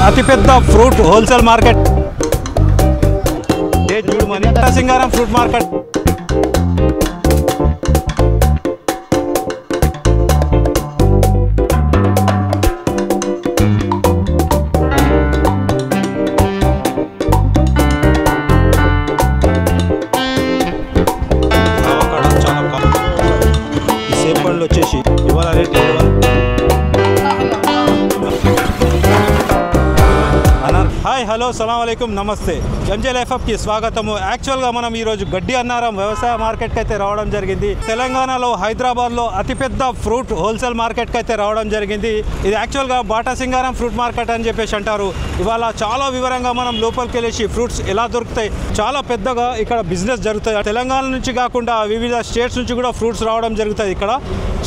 అతిపెద్ద fruit wholesale market చూడమని సింగారం fruit market. ఈ సేపు పండ్లు వచ్చేసి ఇవాళ రేట్ హాయ్ హలో సలాం అలైకుం నమస్తే ఎంజేఎల్ ఎఫ్ఎఫ్కి స్వాగతము. యాక్చువల్గా మనం ఈరోజు గడ్డి అన్నారం వ్యవసాయ మార్కెట్కి అయితే రావడం జరిగింది. తెలంగాణలో హైదరాబాద్లో అతిపెద్ద ఫ్రూట్ హోల్సేల్ మార్కెట్కి అయితే రావడం జరిగింది. ఇది యాక్చువల్గా బాటా సింగారం ఫ్రూట్ మార్కెట్ అని చెప్పేసి అంటారు. ఇవాళ చాలా వివరంగా మనం లోపలికి వెళ్ళేసి ఫ్రూట్స్ ఎలా దొరుకుతాయి, చాలా పెద్దగా ఇక్కడ బిజినెస్ జరుగుతాయి. తెలంగాణ నుంచి కాకుండా వివిధ స్టేట్స్ నుంచి కూడా ఫ్రూట్స్ రావడం జరుగుతుంది. ఇక్కడ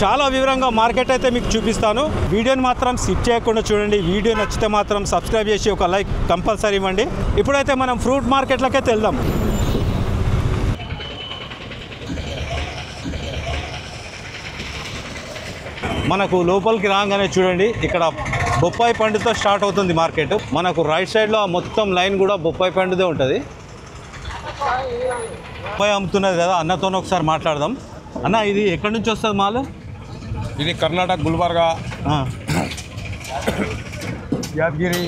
చాలా వివరంగా మార్కెట్ అయితే మీకు చూపిస్తాను. వీడియోని మాత్రం స్కిప్ చేయకుండా చూడండి. వీడియో నచ్చితే మాత్రం సబ్స్క్రైబ్ చేసి ఒక లైక్ కంపల్సరీ ఇవ్వండి. ఇప్పుడైతే మనం ఫ్రూట్ మార్కెట్లకైతే వెళ్దాం. మనకు లోపలికి రాగానే చూడండి, ఇక్కడ బొప్పాయి పండుతో స్టార్ట్ అవుతుంది మార్కెట్. మనకు రైట్ సైడ్లో మొత్తం లైన్ కూడా బొప్పాయి పండుదే ఉంటుంది. బొప్పాయి అమ్ముతున్నది కదా, అన్నతోనే ఒకసారి మాట్లాడదాం. అన్న, ఇది ఎక్కడి నుంచి వస్తుంది మాల్? ఇది కర్ణాటక గుల్బర్గా, యాదగిరి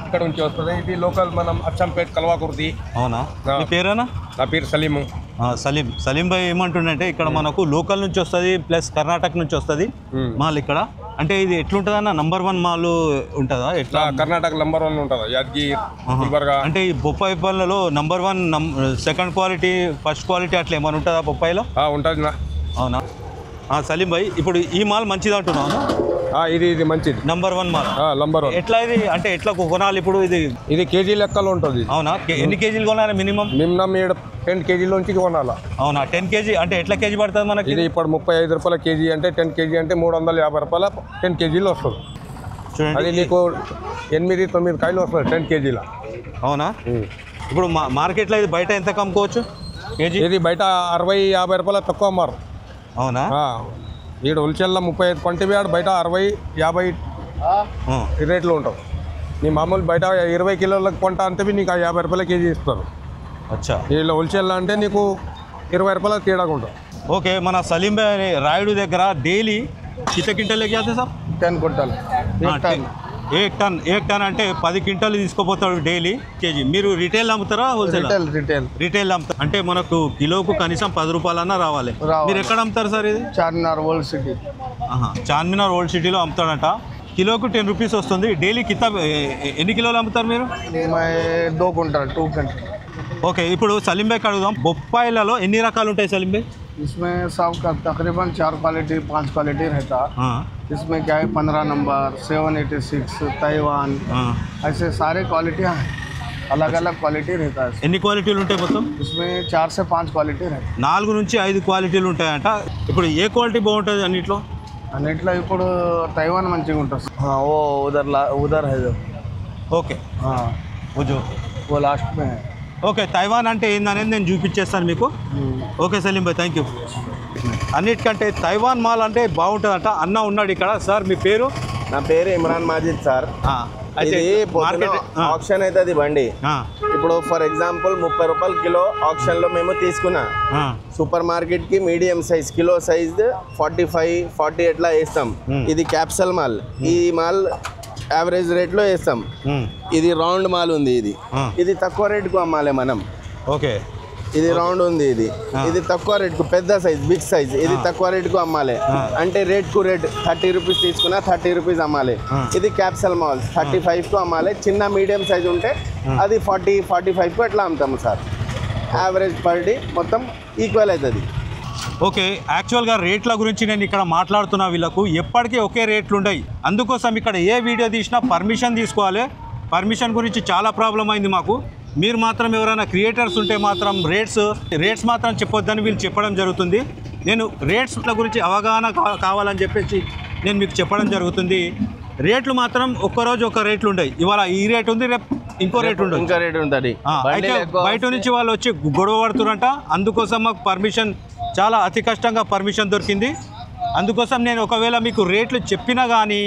ఇక్కడ నుంచి వస్తుంది. ఇది లోకల్ మనం అచ్చంపేట్ కల్వాకుర్తి. అవునా? మీ పేరేనా? నా పేరు సలీము. సలీం భాయ్ ఏమంటుండంటే ఇక్కడ మనకు లోకల్ నుంచి వస్తుంది ప్లస్ కర్ణాటక నుంచి వస్తుంది మాల్ ఇక్కడ. అంటే ఇది ఎట్లుంటుంది అన్న, నంబర్ 1 మాల్ ఉంటుందా? ఎట్లా? కర్ణాటక నంబర్ 1 ఉంటుంది, యాదగిరి గుల్బర్గా. అంటే ఈ బొప్పాయి పళ్ళలో number 1, second quality, first quality అట్లా ఏమైనా ఉంటుందా బొప్పాయిలో? ఉంటుంది. అవునా? సలీం భాయ్, ఇప్పుడు ఈ మాల్ మంచిది అంటున్నాను. ఇది మంచిది, నంబర్ 1 మాల్. నంబర్ 1. ఎట్లా ఇది అంటే ఎట్లా కొనాలి ఇప్పుడు? ఇది కేజీ లెక్కలో ఉంటుంది. అవునా? ఎన్ని కేజీలు కొనాలి మినిమం? 10 కేజీలోంచి కొనాలా. అవునా? 10 కేజీ అంటే ఎట్లా కేజీ పడుతుంది మనకి? ఇది ఇప్పుడు 35 రూపాయల కేజీ అంటే 10 కేజీ అంటే 350 రూపాయల 10 కేజీలు వస్తుంది. చూడండి, అది నీకు 8-9 కాయలు వస్తుంది 10 కేజీల. అవునా? ఇప్పుడు మార్కెట్లో ఇది బయట ఎంత కమ్ముకోవచ్చు కేజీ? ఇది బయట 60-50 రూపాయల తక్కువ అమ్మారు. అవునా? ఈడ హోల్సేల్లో 35 కొంటివి, ఆడ బయట 60-50 రేట్లు ఉంటావు. నీ మామూలు బయట 20 కిలోలకు కొంట అంటే నీకు 50 రూపాయల కేజీ ఇస్తారు. అచ్చా. వీళ్ళు హోల్సేల్లో అంటే నీకు 20 రూపాయల తేడాగా ఉంటుంది. ఓకే, మన సలీం భాయ్ రాయుడు దగ్గర డైలీ కితने క్వింటల్ లెక్క చేస్తే సార్? 10 క్వింటాల్. 1 టన్ అంటే 10 క్వింటాలు తీసుకోపోతాడు డైలీ కేజీ. మీరు రిటైల్ అమ్ముతారా హోల్సేల్? రిటైల్ అమ్ముతారు. అంటే మనకు కిలోకు కనీసం 10 రూపాయలన్నా రావాలి. మీరు ఎక్కడ అమ్ముతారు సార్ ఇది? Charminar old city. Charminar old సిటీలో అమ్ముతాడంట. కిలోకు 10 రూపీస్ వస్తుంది. డైలీ ఎన్ని కిలోలు అమ్ముతారు మీరు? 2 క్వింటాల్. ఓకే, ఇప్పుడు సలీం భాయ్కి అడుగుదాం, బొప్పాయిలలో ఎన్ని రకాలు ఉంటాయి సలీం భాయ్? इसमें सब का तकरीबन 4 क्वालिटी 5 क्वालिटी रहता. इसमें क्या है 15 नंबर, 786, ताइवान, ऐसे सारे क्वालिटियाँ हैं. अलग अलग क्वालिटी रहता है. ఎన్ని క్వాలిటీలు ఉంటాయి మొత్తం? इसमें 4 से 5 क्वालिटी रहता. 4 నుంచి 5 క్వాలిటీలు ఉంటాయంట. ఇప్పుడు ఏ క్వాలిటీ బాగుంటుంది అన్నిట్లో? అన్నిట్లో ఇప్పుడు తైవాన్ మంచిగా ఉంటుంది. ఓ ఉదర్ హై. ఓకే, वो लास्ट में है. ఓకే, తైవాన్ అంటే ఏందనేది నేను చూపించేస్తాను మీకు. ఓకే సలీం భాయ్, థ్యాంక్ యూ. అన్నిటికంటే తైవాన్ మాల్ అంటే బాగుంటుందంట. అన్న ఉన్నాడు ఇక్కడ. సార్ మీ పేరు? నా పేరు ఇమ్రాన్ మాజిద్ సార్. అయితే మార్కెట్ ఆప్షన్ అవుతుంది బండి. ఇప్పుడు ఫర్ ఎగ్జాంపుల్ 30 రూపాయలు కిలో ఆప్షన్లో మేము తీసుకున్నా. సూపర్ మార్కెట్కి మీడియం సైజ్ కిలో సైజ్ 45-40 ఎట్లా వేస్తాం. ఇది క్యాప్సల్ మాల్. ఈ మాల్ యావరేజ్ రేట్లో వేస్తాం. ఇది రౌండ్ మాల్ ఉంది. ఇది తక్కువ రేటుకు అమ్మాలి మనం. ఓకే, ఇది రౌండ్ ఉంది. ఇది తక్కువ రేటుకు, పెద్ద సైజ్, బిగ్ సైజ్. ఇది తక్కువ రేటుకు అమ్మాలి. అంటే రేట్కు రేట్ 30 రూపీస్ తీసుకున్నా 30 రూపీస్ అమ్మాలి. ఇది క్యాప్సల్ మాల్ 35కు అమ్మాలి. చిన్న మీడియం సైజ్ ఉంటే అది 40-45కు ఎట్లా అమ్ముతాము సార్. యావరేజ్ పర్ డే మొత్తం ఈక్వల్ అవుతుంది. ఓకే, యాక్చువల్గా రేట్ల గురించి నేను ఇక్కడ మాట్లాడుతున్నా. వీళ్ళకు ఎప్పటికీ ఒకే రేట్లు ఉంటాయి. అందుకోసం ఇక్కడ ఏ వీడియో తీసినా పర్మిషన్ తీసుకోవాలి. పర్మిషన్ గురించి చాలా ప్రాబ్లం అయింది మాకు. మీరు మాత్రం ఎవరైనా క్రియేటర్స్ ఉంటే మాత్రం రేట్స్ మాత్రం చెప్పొద్దని వీళ్ళు చెప్పడం జరుగుతుంది. నేను రేట్స్ల గురించి అవగాహన కావాలని చెప్పేసి నేను మీకు చెప్పడం జరుగుతుంది. రేట్లు మాత్రం ఒక్కరోజు ఒక రేట్లు ఉంటాయి. ఇవాళ ఈ రేట్ ఉంది, రేపు ఇంకో రేట్ ఉంటుంది. అయితే బయట నుంచి వాళ్ళు వచ్చి గొడవ పడుతున్నారంట. అందుకోసం మాకు పర్మిషన్ చాలా అతి కష్టంగా పర్మిషన్ దొరికింది. అందుకోసం నేను ఒకవేళ మీకు రేట్లు చెప్పినా కానీ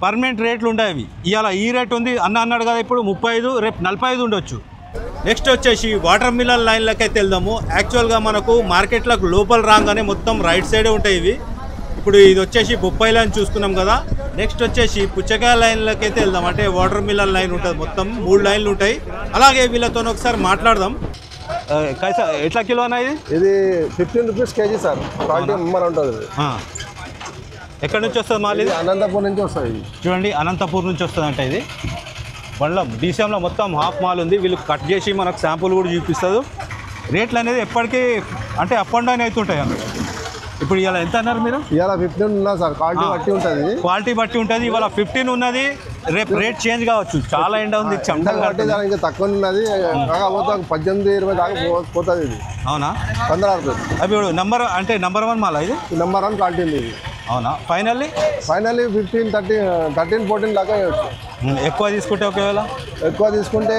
పర్మనెంట్ రేట్లు ఉంటాయి అవి. ఇవాళ ఈ రేట్ ఉంది అన్న అన్నాడు కదా, ఇప్పుడు 35, రేపు 45 ఉండొచ్చు. నెక్స్ట్ వచ్చేసి వాటర్ మిలన్ లైన్లకి అయితే వెళ్దాము. యాక్చువల్గా మనకు మార్కెట్లకు లోపల రాగానే మొత్తం రైట్ సైడే ఉంటాయి ఇవి. ఇప్పుడు ఇది వచ్చేసి బొప్పాయి లైన్ చూసుకున్నాం కదా. నెక్స్ట్ వచ్చేసి పుచ్చకాయ లైన్లకి అయితే వెళ్దాం. అంటే వాటర్ మిలన్ లైన్ ఉంటుంది, మొత్తం 3 లైన్లు ఉంటాయి. అలాగే వీళ్ళతో ఒకసారి మాట్లాడదాం. కైసా ఎట్లా కిలో అన్న ఇది? ఇది 15 rupees KG sir. Quality number ఉంటుంది. ఎక్కడి నుంచి వస్తుంది మాల్? ఇది అనంతపూర్ నుంచి వస్తుంది. చూడండి, అనంతపూర్ నుంచి వస్తుంది అంట. ఇది వాళ్ళ డీసీఎంలో మొత్తం హాఫ్ మాల్ ఉంది. వీళ్ళు కట్ చేసి మనకు శాంపుల్ కూడా చూపిస్తారు. రేట్లు అనేది ఎప్పటికీ అంటే అప్ అండ్ డౌన్ అవుతుంటాయి అన్న. ఇప్పుడు ఇవాళ ఎంత అన్నారు మీరు? ఇవాళ 15 ఉన్నా సార్. క్వాలిటీ బట్టి ఉంటుంది. క్వాలిటీ బట్టి ఉంటుంది. ఇవాళ 15 ఉన్నది, రేపు రేట్ చేంజ్ కావచ్చు. చాలా ఎండ ఉంది, చెమటలు కాబట్టి ఇంకా తక్కువ ఉన్నది. కాకపోతే 18-20 దాకా పోతుంది ఇది. అవునా? 15 రూపాయలు. అవి ఇప్పుడు నెంబర్ 1 మాల్ ఇది. నెంబర్ 1 క్వాలిటీ ఉంది ఇది. అవునా? ఫైనల్లీ 15, 13, 14 దాకా వేయచ్చు. ఎక్కువ తీసుకుంటే ఒకవేళ ఎక్కువ తీసుకుంటే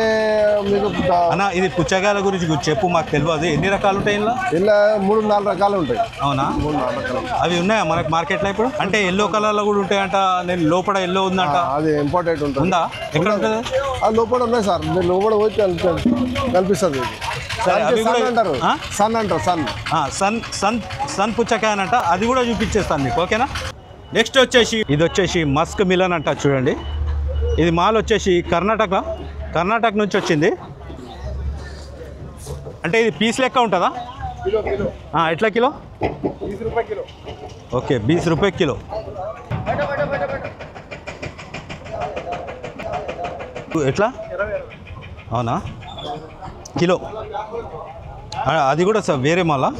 మీకు అన్న ఇది పుచ్చకాయల గురించి చెప్పు, మాకు తెలియదు. ఎన్ని రకాలు ఉంటాయి ఇలా? ఇలా 3-4 రకాలు ఉంటాయి. అవునా? 3-4 రకాలు. అవి ఉన్నాయా మనకి మార్కెట్లో ఇప్పుడు? అంటే ఎల్లో కలర్లో కూడా ఉంటాయంట. నేను లోపల ఎల్లో ఉందంట. అది ఇంపార్టెంట్ ఉంటుంది. ఉందా? ఎక్కడ ఉంటుంది అది? లోపల ఉన్నాయి సార్. మీరు లోపల పోయి కనిపిస్తుంది. అంటారు సన్ అంటారు. సన్ పుచ్చకాయ అంట. అది కూడా చూపించేస్తాను మీకు, ఓకేనా? నెక్స్ట్ వచ్చేసి ఇది వచ్చేసి మస్క్ మిలన్ అంట. చూడండి, ఇది మాల్ వచ్చేసి కర్ణాటక నుంచి వచ్చింది. అంటే ఇది పీస్ లెక్క ఉంటుందా? ఎట్లా కిలో? 20 రూపాయలు కిలో. ఓకే, 20 రూపాయలు కిలో. ఎట్లా? అవునా? కిలో. అది కూడా సార్ వేరే మాలా?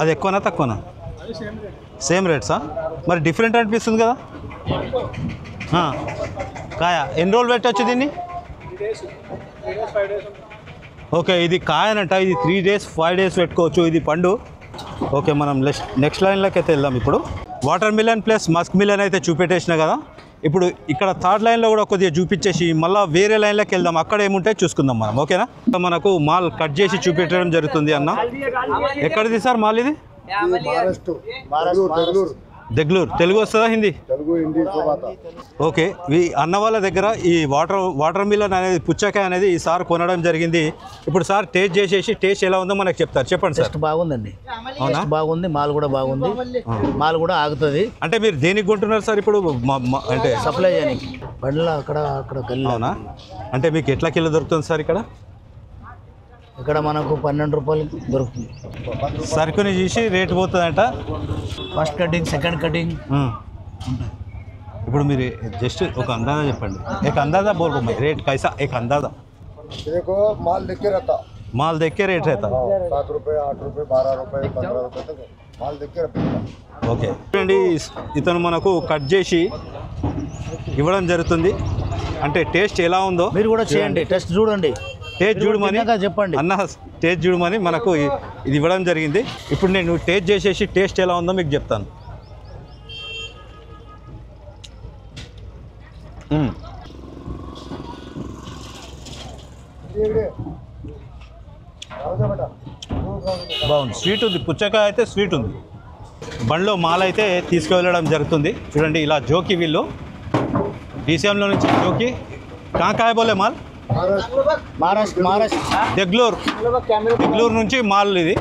అది ఎక్కువనా తక్కువనా? సేమ్ రేట్సా? మరి డిఫరెంట్ అనిపిస్తుంది కదా. కాయ ఎన్ని రోజులు పెట్టచ్చు దీన్ని? ఓకే, ఇది కాయనంట. ఇది 3 days 5 days పెట్టుకోవచ్చు. ఇది పండు. ఓకే, మనం నెక్స్ట్ లైన్లోకి అయితే వెళ్దాం. ఇప్పుడు water melon plus Musk melon అయితే చూపెట్టేసిన కదా. ఇప్పుడు ఇక్కడ 3rd లైన్లో కూడా కొద్దిగా చూపించేసి మళ్ళీ వేరే లైన్లోకి వెళ్దాం. అక్కడ ఏముంటాయి చూసుకుందాం మనం, ఓకేనా? మనకు మాల్ కట్ చేసి చూపెట్టడం జరుగుతుంది అన్న. ఎక్కడిది సార్ మాల్ ఇది? దెగ్లూర్. తెలుగు వస్తుందా, హిందీ? ఓకే, ఈ అన్న వాళ్ళ దగ్గర ఈ వాటర్ మిలన్ అనేది పుచ్చకాయ అనేది ఈసారి కొనడం జరిగింది. ఇప్పుడు సార్ టేస్ట్ చేసేసి టేస్ట్ ఎలా ఉందో మనకు చెప్తారు. చెప్పండి సార్. బాగుందండి. అవునా? బాగుంది. మాల్ కూడా బాగుంది. మాల్ కూడా ఆగుతుంది. అంటే మీరు దేనికి కొంటున్నారు సార్ ఇప్పుడు? అంటే సప్లై చేయడానికి బండ్ల అక్కడ అవునా? అంటే మీకు ఎట్లా కిలో దొరుకుతుంది సార్ ఇక్కడ? ఇక్కడ మనకు 12 రూపాయలు దొరుకుతుంది. సరుకుని చూసి రేట్ పోతుందంట. First cutting, second cutting. ఇప్పుడు మీరు జస్ట్ ఒక అందాజా చెప్పండి. एक अंदाजा बोल रहा हूँ मैं, रेट कैसा? एक अंदाजा देखो माल देख के रहता. माल देख के रेट रहता. 7 रुपये, 8 रुपये, 12 रुपये, 15 रुपये तक माल देख के रहता. ఓకే చూడండి, ఇతను మనకు కట్ చేసి ఇవ్వడం జరుగుతుంది. అంటే టేస్ట్ ఎలా ఉందో మీరు కూడా చేయండి, టెస్ట్ చూడండి. టేస్ట్ చూడమని చెప్పండి అన్న. టేస్ట్ చూడమని మనకు ఇది ఇవ్వడం జరిగింది. ఇప్పుడు నేను టేస్ట్ చేసేసి టేస్ట్ ఎలా ఉందో మీకు చెప్తాను. బాగుంది, స్వీట్ ఉంది. పుచ్చకాయ అయితే స్వీట్ ఉంది. బండ్లో మాల్ అయితే తీసుకువెళ్ళడం జరుగుతుంది. చూడండి, ఇలా జోకి వీళ్ళు డీసీఎంలో నుంచి జోకి కాకాయ బోలే మాల్ మహారాష్ట్ర దెగ్లూర్ నుంచి మాల్ ఇది.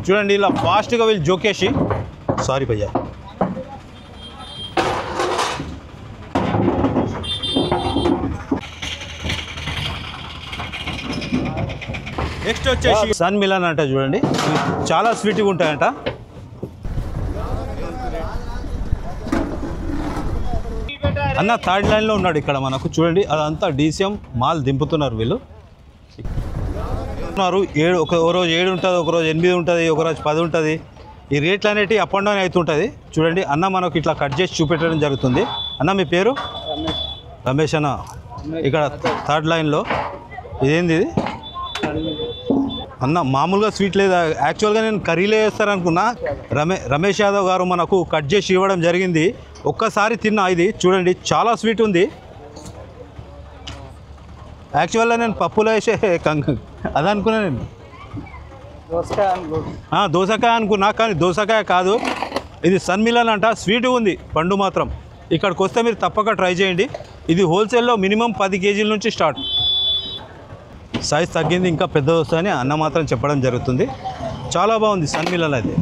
చూడండి, ఇలా ఫాస్ట్గా వీళ్ళు జోకేసి. సారీ భయ్యా. నెక్స్ట్ వచ్చేసి సన్ మిలన్ అంట. చూడండి, చాలా స్వీట్గా ఉంటాయంట. అన్న 3rd లైన్లో ఉన్నాడు ఇక్కడ మనకు. చూడండి, అదంతా డీసీఎం మాల్ దింపుతున్నారు వీళ్ళు. ఒక రోజు 7 ఉంటుంది, ఒక రోజు 8 ఉంటుంది, ఒక రోజు 10 ఉంటుంది. ఈ రేట్లు అనేటివి అప్ అండ్ డౌన్ అవుతుంటుంది. చూడండి, అన్న మనకు ఇట్లా కట్ చేసి చూపెట్టడం జరుగుతుంది. అన్న మీ పేరు? రమేష్ అన్న. ఇక్కడ 3rd లైన్లో ఇదేంది ఇది అన్న? మామూలుగా స్వీట్ లేదా? యాక్చువల్గా నేను కర్రీలే వేస్తారనుకున్నా. రమేష్ యాదవ్ గారు మనకు కట్ చేసి ఇవ్వడం జరిగింది. ఒక్కసారి తిన్నా ఇది. చూడండి, చాలా స్వీట్ ఉంది. యాక్చువల్గా నేను పప్పులో వేసే అది అనుకున్నా. నేను దోసకాయ అనుకున్నా, కానీ దోసకాయ కాదు. ఇది సన్ మిలన్ అంట. స్వీట్గా ఉంది పండు మాత్రం. ఇక్కడికి వస్తే మీరు తప్పక ట్రై చేయండి. ఇది హోల్సేల్లో మినిమం 10 కేజీల నుంచి స్టార్ట్. సైజ్ తగ్గింది ఇంకా పెద్ద వస్తుందని అన్న మాత్రం చెప్పడం జరుగుతుంది. చాలా బాగుంది సన్ మిలన్ అయితే.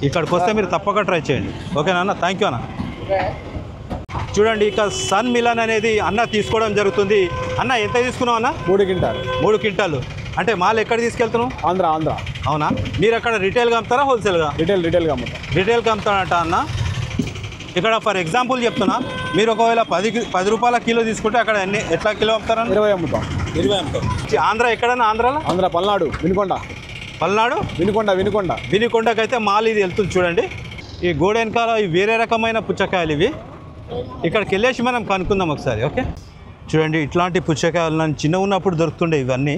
ఇక్కడికి వస్తే మీరు తప్పక ట్రై చేయండి. ఓకేనా అన్న? థ్యాంక్ యూ అన్న. చూడండి ఇక సన్ మిలన్ అనేది అన్న తీసుకోవడం జరుగుతుంది. అన్న ఎంత తీసుకున్నావు అన్న? 3 క్వింటాలు. 3 క్వింటాలు అంటే మాల్ ఎక్కడ తీసుకెళ్తున్నావు? ఆంధ్ర. అవునా? మీరు అక్కడ రిటైల్గా అమ్ముతారా హోల్సేల్గా? రిటైల్గా అమ్ముతాం. రిటైల్గా అమ్ముతాడంట అన్న. ఇక్కడ ఫర్ ఎగ్జాంపుల్ చెప్తున్నా, మీరు ఒకవేళ 10 రూపాయల కిలో తీసుకుంటే అక్కడ ఎట్లా కిలో అమ్ముతారన్న? 20 అమ్ముతాం. 20 అమ్ముతాం. ఆంధ్ర ఎక్కడన్నా? ఆంధ్ర పల్నాడు, వినుకొండకైతే మాల్ ఇది వెళ్తుంది. చూడండి ఈ గోడ వెనకాల వేరే రకమైన పుచ్చకాయలు ఇవి. ఇక్కడికి వెళ్ళేసి మనం కనుక్కుందాం ఒకసారి. ఓకే, చూడండి ఇట్లాంటి పుచ్చకాయలు నన్ను చిన్న ఉన్నప్పుడు దొరుకుతుండే. ఇవన్నీ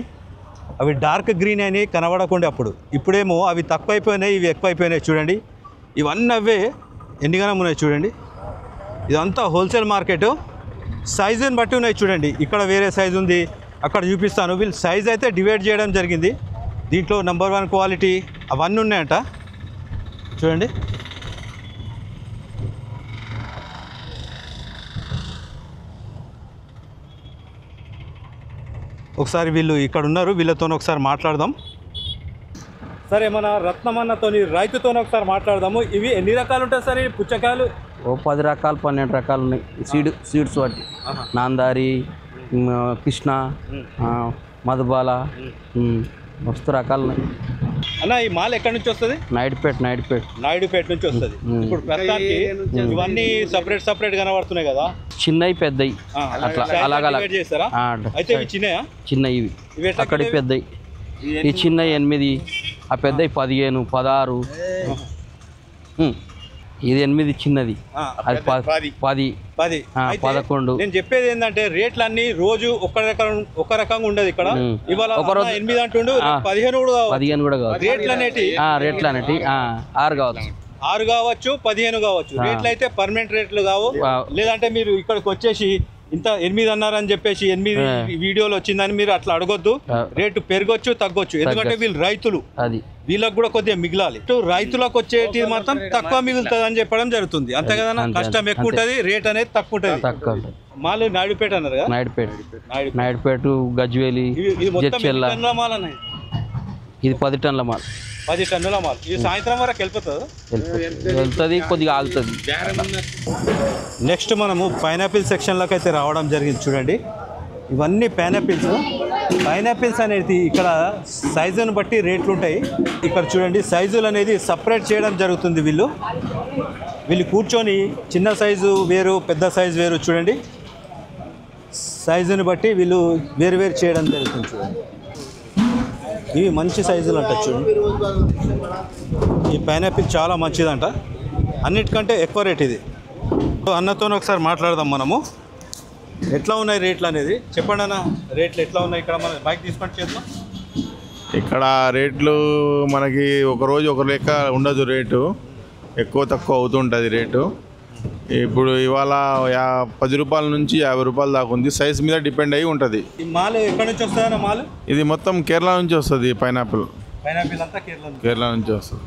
అవి డార్క్ గ్రీన్ అని కనబడకుండా అప్పుడు. ఇప్పుడేమో అవి తక్కువైపోయినాయి, ఇవి ఎక్కువైపోయినాయి. చూడండి ఇవన్నీ అవే ఎన్నిగానం ఉన్నాయి. చూడండి ఇదంతా హోల్సేల్ మార్కెట్. సైజుని బట్టి ఉన్నాయి. చూడండి ఇక్కడ వేరే సైజు ఉంది, అక్కడ చూపిస్తాను. వీళ్ళు సైజ్ అయితే డివైడ్ చేయడం జరిగింది. దీంట్లో నెంబర్ 1 క్వాలిటీ అవన్నీ ఉన్నాయంట. చూడండి ఒకసారి వీళ్ళు ఇక్కడ ఉన్నారు, వీళ్ళతో ఒకసారి మాట్లాడదాం. సరే మన రత్నమన్నతో రైతుతో ఒకసారి మాట్లాడదాము. ఇవి ఎన్ని రకాలు ఉంటాయి సార్ ఈ పుచ్చకాయలు? 10 రకాలు 12 రకాలు ఉన్నాయి. సీడ్స్ వాటి నాందారి, కృష్ణ, మధుబాల, మస్తు రకాలు ఉన్నాయి. అన్న ఈ మాల్ ఎక్కడి నుంచి వస్తుంది? నాయుడుపేట నుంచి వస్తుంది. ఇప్పుడు ప్రస్తుతానికి ఇవన్నీ సపరేట్ కనబడుతున్నాయి కదా, చిన్నవి పెద్దవి అట్లా అలాగలా చేస్తారా? అయితే ఇవి చిన్నవి ఇవి అక్కడి పెద్దవి. ఈ చిన్నవి 8, ఆ పెద్దవి 15, 16. ఇది 8 చిన్నది, అది 10, 11. నేను చెప్పేది ఏంటంటే రేట్లు అన్ని రోజు ఒక రకంగా ఉండదు. ఇక్కడ ఇవాళ 8 అంటుండు, 15 కూడా కావచ్చు. రేట్లు అనేటి 6 కావచ్చు, 15 కావచ్చు. రేట్లు అయితే పర్మనెంట్ రేట్లు కావు. లేదంటే మీరు ఇక్కడికి వచ్చేసి ఇంత 8 అన్నారని చెప్పేసి 8 వీడియోలు వచ్చిందని మీరు అట్లా అడగొద్దు. రేటు పెరగొచ్చు, తగ్గొచ్చు. ఎందుకంటే వీళ్ళు రైతులు, వీళ్ళకి కూడా కొద్దిగా మిగిలాలి. రైతులకు వచ్చేటి మాత్రం తక్కువ మిగులుతుంది అని చెప్పడం జరుగుతుంది. అంతే కదా, కష్టం ఎక్కువ ఉంటుంది, రేట్ అనేది తక్కువ ఉంటుంది. మాల్ నాయుడుపేట అన్నారు కదా? నాయుడుపేట, గజ్వేలి, జడ్చెల్ల. ఇది 10 టన్నుల మాల్. 10 టన్నుల మాల్. ఇది సాయంత్రం వరకు వెళ్తుంది, కొద్దిగా ఆగుతుంది. నెక్స్ట్ మనము పైనాపిల్ సెక్షన్లోకి అయితే రావడం జరిగింది. చూడండి ఇవన్నీ పైనాపిల్స్ అనేది ఇక్కడ సైజుని బట్టి రేట్లు ఉంటాయి. ఇక్కడ చూడండి సైజులు అనేది సపరేట్ చేయడం జరుగుతుంది. వీళ్ళు కూర్చొని చిన్న సైజు వేరు, పెద్ద సైజు వేరు. చూడండి సైజుని బట్టి వీళ్ళు వేరు చేయడం జరుగుతుంది. చూడండి ఇవి మంచి సైజులు అంట. చూడండి ఈ పైనాపిల్ చాలా మంచిదంట, అన్నిటికంటే ఎక్కువ రేట్ ఇది. అన్నతో ఒకసారి మాట్లాడదాం మనము. ఎట్లా ఉన్నాయి రేట్లు అనేది చెప్పండి అన్న. రేట్లు ఎట్లా ఉన్నాయి ఇక్కడ? మన బైక్ తీసుకొని చేద్దాం. ఇక్కడ రేట్లు మనకి ఒకరోజు ఒక లెక్క ఉండదు, రేటు ఎక్కువ తక్కువ అవుతుంటుంది రేటు. ఇప్పుడు ఇవాళ 10 రూపాయల నుంచి 50 రూపాయల దాకా ఉంది. సైజ్ మీద డిపెండ్ అయ్యి ఉంటుంది. ఈ మాల్ ఎక్కడి నుంచి వస్తుందన్న? మాల్ ఇది మొత్తం కేరళ నుంచి వస్తుంది. పైనాపిల్ అంతా కేరళ నుంచి వస్తుంది.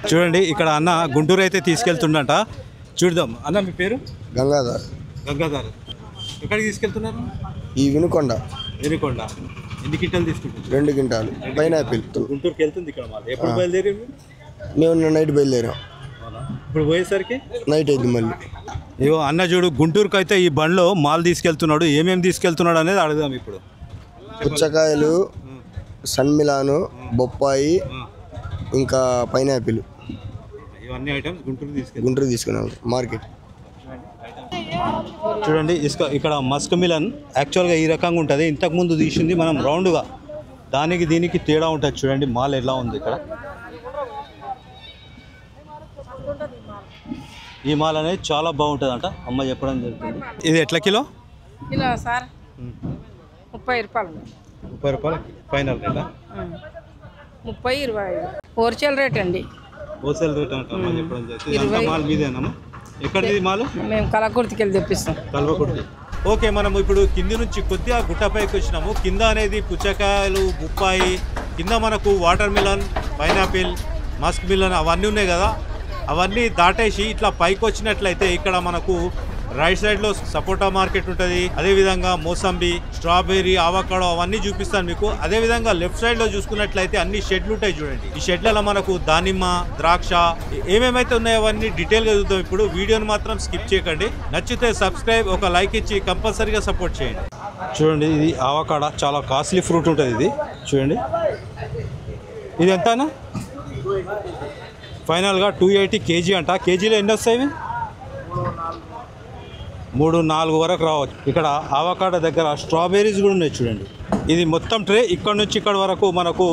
చూడండి ఇక్కడ అన్న గుంటూరు అయితే తీసుకెళ్తుండట. చూద్దాం. అన్న మీ పేరు? గంగాధర్. ఎక్కడికి తీసుకెళ్తున్నారు? ఈ వినుకొండ. ఎన్ని క్వింటాలు తీసుకుంటారు? 2 క్వింటాలు పైనాపిల్. గుంటూరుకి వెళ్తుంది ఇక్కడ మాల్. ఎప్పుడు బయలుదేరి? మేము నైట్ బయలుదేరాం. ఇప్పుడు పోయేసరికి నైట్ అయింది మళ్ళీ. ఇగో అన్న చూడు గుంటూరుకి అయితే ఈ బండ్లో మాల్ తీసుకెళ్తున్నాడు. ఏమేమి తీసుకెళ్తున్నాడు అనేది అడుగుదాం ఇప్పుడు. పుచ్చకాయలు, సన్ మిలాను, బొప్పాయి, ఇంకా పైనాపిల్. ఇవన్నీ ఐటమ్స్ గుంటూరు తీసుకున్నాం మార్కెట్. చూడండి ఇక్కడ మస్క్ మిలన్ యాక్చువల్గా ఈ రకంగా ఉంటుంది. ఇంతకుముందు తీసింది మనం రౌండ్గా, దానికి దీనికి తేడా ఉంటుంది. చూడండి మాల్ ఎలా ఉంది ఇక్కడ. ఈ మాల్ అనేది చాలా బాగుంటుంది అంట, అమ్మ చెప్పడం జరుగుతుంది. ఇది ఎట్లా కిలో సార్? 30 రూపాయలు. 30 రూపాయలు ఫైనల్ రేటా? 30, 25 హోల్సేల్ రేట్ అండి. హోల్సేల్ రేట్ అంట అమ్మ చెప్పడం జరుగుతుంది. మాల్ మీదేనా? ఎక్కడిది మాల్? మేము కలకుర్తికి వెళ్ళి తెప్పిస్తాం. కల్వకుర్తి. ఓకే, మనం ఇప్పుడు కింది నుంచి కొద్దిగా గుట్టపైకి వచ్చినాము. కింద అనేది పుచ్చకాయలు, బొప్పాయి, కింద మనకు water melon, pineapple, Musk melon అవన్నీ ఉన్నాయి కదా. అవన్నీ దాటేసి ఇట్లా పైకి వచ్చినట్లయితే ఇక్కడ మనకు రైట్ సైడ్లో సపోటా మార్కెట్ ఉంటుంది. అదేవిధంగా మోసంబి, స్ట్రాబెర్రీ, ఆవకాడో అవన్నీ చూపిస్తాను మీకు. అదేవిధంగా లెఫ్ట్ సైడ్లో చూసుకున్నట్లయితే అన్ని షెడ్లు ఉంటాయి చూడండి. ఈ షెడ్లలో మనకు దానిమ్మ, ద్రాక్ష ఏమేమైతే ఉన్నాయో అవన్నీ డీటెయిల్గా చూద్దాం. ఇప్పుడు వీడియోని మాత్రం స్కిప్ చేయకండి. నచ్చితే సబ్స్క్రైబ్, ఒక లైక్ ఇచ్చి కంపల్సరీగా సపోర్ట్ చేయండి. చూడండి, ఇది ఆవకాడ చాలా కాస్ట్లీ ఫ్రూట్ ఉంటుంది. ఇది చూడండి, ఇది ఎంతనా? ఫైనల్గా 280 కేజీ అంట. కేజీలో ఎన్ని వస్తాయి? 3-4 వరకు రావచ్చు. ఇక్కడ ఆవకాడ దగ్గర స్ట్రాబెర్రీస్ కూడా ఉన్నాయి చూడండి. ఇది మొత్తం ట్రే ఇక్కడ నుంచి ఇక్కడ వరకు మనకు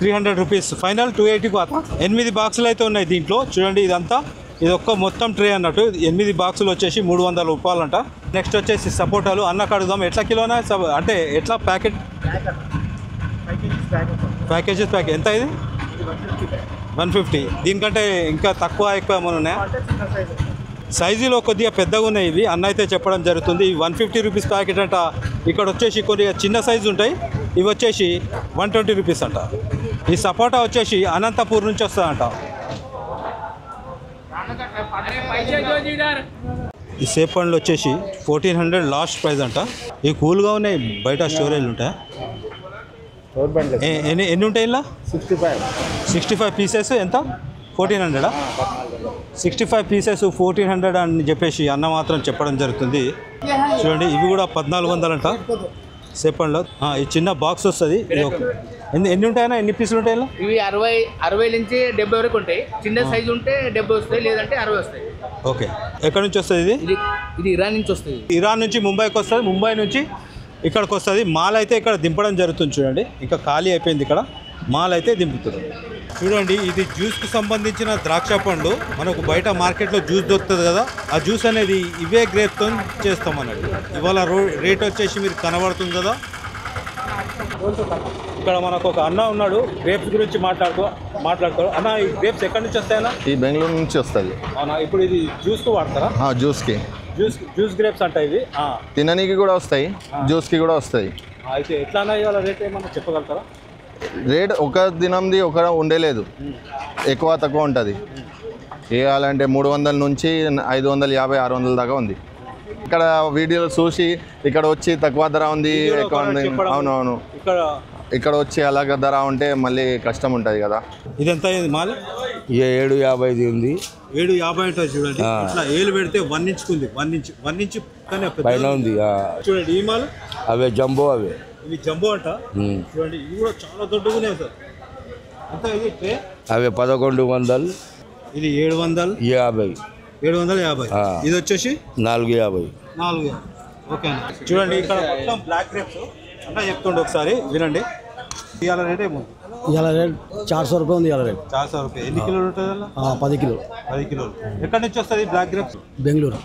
300 రూపీస్. ఫైనల్ 280 పాత. 8 బాక్సులు అయితే ఉన్నాయి దీంట్లో చూడండి. ఇదంతా ఇది ఒక్క మొత్తం ట్రే అన్నట్టు. 8 బాక్సులు వచ్చేసి 300 రూపాయలంట. నెక్స్ట్ వచ్చేసి సపోటాలు. అన్న కడుగుదాం, ఎట్లా కిలోనా అంటే ఎట్లా ప్యాకెట్? ప్యాకేజెస్ ఎంత ఇది? 150. దీనికంటే ఇంకా తక్కువ ఎక్కువ ఏమైనా ఉన్నాయా? సైజులో కొద్దిగా పెద్దగా ఉన్నాయి ఇవి. అన్న అయితే చెప్పడం జరుగుతుంది. 150 రూపీస్ ప్యాకెట్ అంట. ఇక్కడ వచ్చేసి కొద్దిగా చిన్న సైజు ఉంటాయి. ఇవి వచ్చేసి 120 రూపీస్ అంట. ఈ సపోటా వచ్చేసి అనంతపూర్ నుంచి వస్తుందంట. ఈ సేప్ పండ్లు వచ్చేసి 1400 లాస్ట్ ప్రైస్ అంట. ఇవి కూల్గా ఉన్నాయి. బయట స్టోరేజ్ ఉంటాయి. ఎన్ని ఉంటాయి ఇలా? 65 పీసెస్. ఎంత? 1400. 65 పీసెస్ 1400 అని చెప్పేసి అన్న మాత్రం చెప్పడం జరుగుతుంది. చూడండి, ఇవి కూడా 1400 అంట. చెప్పండి, ఈ చిన్న బాక్స్ వస్తుంది. ఎన్ని ఉంటాయన్నా? ఎన్ని పీసులు ఉంటాయి? ఇవి 60 నుంచి 70 వరకు ఉంటాయి. చిన్న సైజు ఉంటే 70 వస్తాయి, లేదంటే 60 వస్తాయి. ఓకే, ఎక్కడి నుంచి వస్తుంది ఇది ఇరాన్ నుంచి వస్తుంది. ఇరాన్ నుంచి ముంబైకి వస్తుంది. ముంబై నుంచి ఇక్కడికి వస్తుంది. మాల్ అయితే ఇక్కడ దింపడం జరుగుతుంది చూడండి. ఇంకా ఖాళీ అయిపోయింది ఇక్కడ. మాల్ అయితే దింపుతుంది చూడండి. ఇది జ్యూస్కి సంబంధించిన ద్రాక్ష పండు. మనకు బయట మార్కెట్లో జ్యూస్ దొరుకుతుంది కదా, ఆ జ్యూస్ అనేది ఇవే గ్రేప్స్తో చేస్తాం అన్నట్టు. ఇవాళ రేట్ వచ్చేసి మీరు కనబడుతుంది కదా. ఇక్కడ మనకు ఒక అన్న ఉన్నాడు, గ్రేప్స్ గురించి మాట్లాడతాడు. అన్న, ఈ గ్రేప్స్ ఎక్కడి నుంచి వస్తాయన్నా? ఈ బెంగళూరు నుంచి వస్తుంది. అవునా? ఇప్పుడు ఇది జ్యూస్కి వాడతారా? జ్యూస్కి. జ్యూస్ గ్రేప్స్ అంట ఇవి. తిననీకి కూడా వస్తాయి, జ్యూస్కి కూడా వస్తాయి. అయితే ఎట్లా అన్నా ఇవాళ రేట్ ఏమన్నా చెప్పగలుగుతారా? రేట్ ఒక దినంది ఒక ఉండేలేదు, ఎక్కువ తక్కువ ఉంటుంది. వేయాలంటే 300 నుంచి 550, 600 దాకా ఉంది. ఇక్కడ వీడియోలు చూసి ఇక్కడ వచ్చి తక్కువ ధర ఉంది, ఎక్కువ ఉంది. అవునవును, ఇక్కడ వచ్చి అలాగ ధర ఉంటే మళ్ళీ కష్టం ఉంటుంది కదా. ఇది ఎంత మాల్? 750 ఉంది. 750 ఉంటుంది చూడండి. ఇట్లా ఏలు పెడితే 1 ఇంచ్ ఉంది. 1 ఇంచ్ పైన ఉంది చూడండి. ఈ మాల్ అవే జంబో, అవే ఇవి జంబో అంట. చూడండి, ఇవి కూడా చాలా దొడ్డుగా సార్. ఎంత ఇది ట్రే? అవే 1100. ఇది 750. 750. ఇది వచ్చేసి 450. ఓకే అండి. చూడండి, ఇక్కడ మొత్తం బ్లాక్ గ్రేప్స్ అంటే చెప్తుండే, ఒకసారి వినండి. ఇవాళ రేట్ ఏమో? ఇవాళ రేట్ 400 రూపాయలు ఉంది. ఇవాళ రేట్ 400 రూపాయలు. ఎన్ని కిలోలు ఉంటుంది అలా? 10 కిలోలు. 10 కిలోలు. ఎక్కడి నుంచి వస్తుంది బ్లాక్ గ్రేప్స్? బెంగళూరు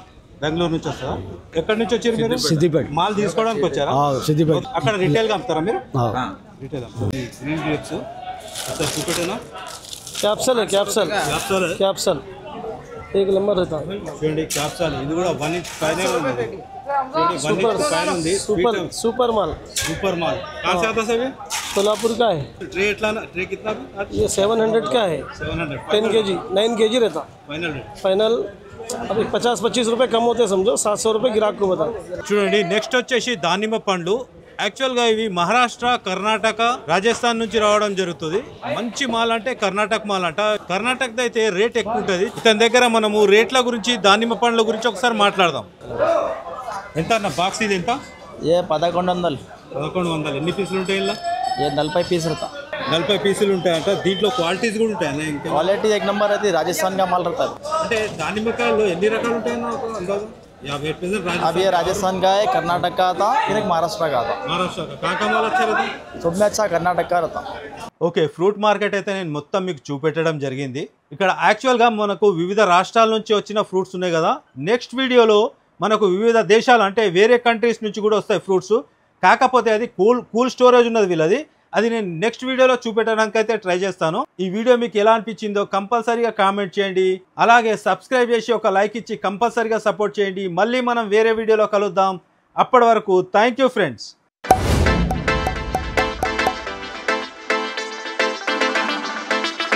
నుంచి వస్తుందా? ఎక్కడి నుంచి వచ్చారు మీరు? సిద్దిపేట. మాల్ తీసుకోవడానికి వచ్చారా? సిద్దిపేట. అక్కడ రిటైల్గా అమ్ముతారా మీరు? రిటైల్. గ్రీన్ గ్రేప్స్ సార్ చూపెట్టేనా? క్యాప్సల్ 1 नंबर रहता है. చూడండి, క్యాప్సల్. ఇది కూడా 1 ఇంచ్ పైన ఉంది. सुपर माल. कहाँ से आता है? सोलापुर का है. ट्रे कितना? ये 700 का है. 10 kg 9 kg रहता. फाइनल अभी 50-25 रुपये कम होते समझो. 700 रुपये गिराक को बता. చూడండి, నెక్స్ట్ వచ్చేసి దానిమ్మ పండ్లు. యాక్చువల్గా ఇవి మహారాష్ట్ర, కర్ణాటక, రాజస్థాన్ నుంచి రావడం జరుగుతుంది. మంచి మాల్ అంటే కర్ణాటక మాల్ అంట. కర్ణాటకది అయితే రేట్ ఎక్కువ ఉంటుంది. ఇతని దగ్గర మనము రేట్ల గురించి, దానిమ్మ పండ్ల గురించి ఒకసారి మాట్లాడదాం. ఎంత అన్న బాక్స్? ఇది ఎంత? 1100. 1100. ఎన్ని పీసులు ఉంటాయి ఇలా? 40 पीस रहता. 40 పీసులు ఉంటాయంట. దీంట్లో క్వాలిటీస్ కూడా ఉంటాయన్న? ఇంకా क्वालिटी 1 नंबर रहती है. राजस्थान का माल रहता है. అంటే దానిమ్మకాయలు ఎన్ని రకాలు ఉంటాయన్న అందాజు? 50%. अब ये राजस्थान का है, कर्नाटक का था, फिर एक महाराष्ट्र का था. महाराष्ट्र का कहाँ का माल अच्छा रहता? सब में अच्छा कर्नाटक का रहता. ఓకే, ఫ్రూట్ మార్కెట్ అయితే నేను మొత్తం మీకు చూపెట్టడం జరిగింది. ఇక్కడ యాక్చువల్గా మనకు వివిధ రాష్ట్రాల నుంచి వచ్చిన ఫ్రూట్స్ ఉన్నాయి కదా. నెక్స్ట్ వీడియోలో మనకు వివిధ దేశాలు అంటే వేరే కంట్రీస్ నుంచి కూడా వస్తాయి ఫ్రూట్స్. కాకపోతే అది కూల్ స్టోరేజ్ ఉన్నది వీళ్ళది. అది నేను నెక్స్ట్ వీడియోలో చూపెట్టడానికి అయితే ట్రై చేస్తాను. ఈ వీడియో మీకు ఎలా అనిపించిందో కంపల్సరీగా కామెంట్ చేయండి. అలాగే సబ్స్క్రైబ్ చేసి ఒక లైక్ ఇచ్చి కంపల్సరీగా సపోర్ట్ చేయండి. మళ్ళీ మనం వేరే వీడియోలో కలుద్దాం. అప్పటి వరకు థ్యాంక్ యూ ఫ్రెండ్స్.